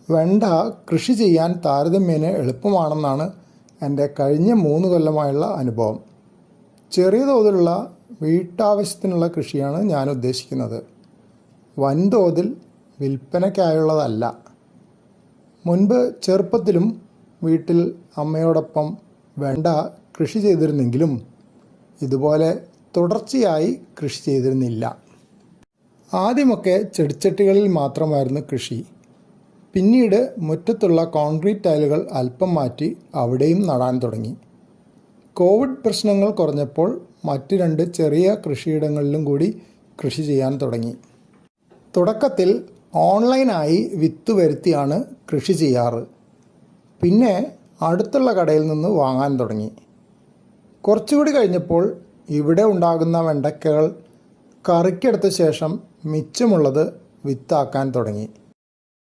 വെണ്ട കൃഷി ചെയ്യാൻ താരതമ്യേന എളുപ്പമാണെന്നാണ് എൻ്റെ കഴിഞ്ഞ 3 കൊല്ലമായുള്ള അനുഭവം. ചെറിയ തോതിലുള്ള വീട്ടാവശ്യത്തിനുള്ള കൃഷിയാണ് ഞാൻ ഉദ്ദേശിക്കുന്നത്. വൻതോതിൽ വിൽപ്പനയ്ക്കായുള്ളതല്ല. മുൻപ് ചെറുപ്പത്തിലും വീട്ടിൽ അമ്മയോടൊപ്പം വെണ്ട കൃഷി ചെയ്തിരുന്നെങ്കിലും ഇതുപോലെ തുടർച്ചയായി കൃഷി ചെയ്തിരുന്നില്ല. ആദ്യമൊക്കെ ചെടിച്ചട്ടികളിൽ മാത്രമായിരുന്നു കൃഷി. പിന്നീട് മുറ്റത്തുള്ള കോൺക്രീറ്റ് ടൈലുകൾ അല്പം മാറ്റി അവിടെയും നടാൻ തുടങ്ങി. കോവിഡ് പ്രശ്നങ്ങൾ കുറഞ്ഞപ്പോൾ മറ്റ് 2 ചെറിയ കൃഷിയിടങ്ങളിലും കൂടി കൃഷി ചെയ്യാൻ തുടങ്ങി. തുടക്കത്തിൽ ഓൺലൈനായി വിത്ത് വരുത്തിയാണ് കൃഷി ചെയ്യാറ്. പിന്നെ അടുത്തുള്ള കടയിൽ നിന്ന് വാങ്ങാൻ തുടങ്ങി. കുറച്ചുകൂടി കഴിഞ്ഞപ്പോൾ ഇവിടെ ഉണ്ടാകുന്ന വെണ്ടയ്ക്കകൾ കറിക്കെടുത്ത ശേഷം മിച്ചമുള്ളത് വിത്താക്കാൻ തുടങ്ങി.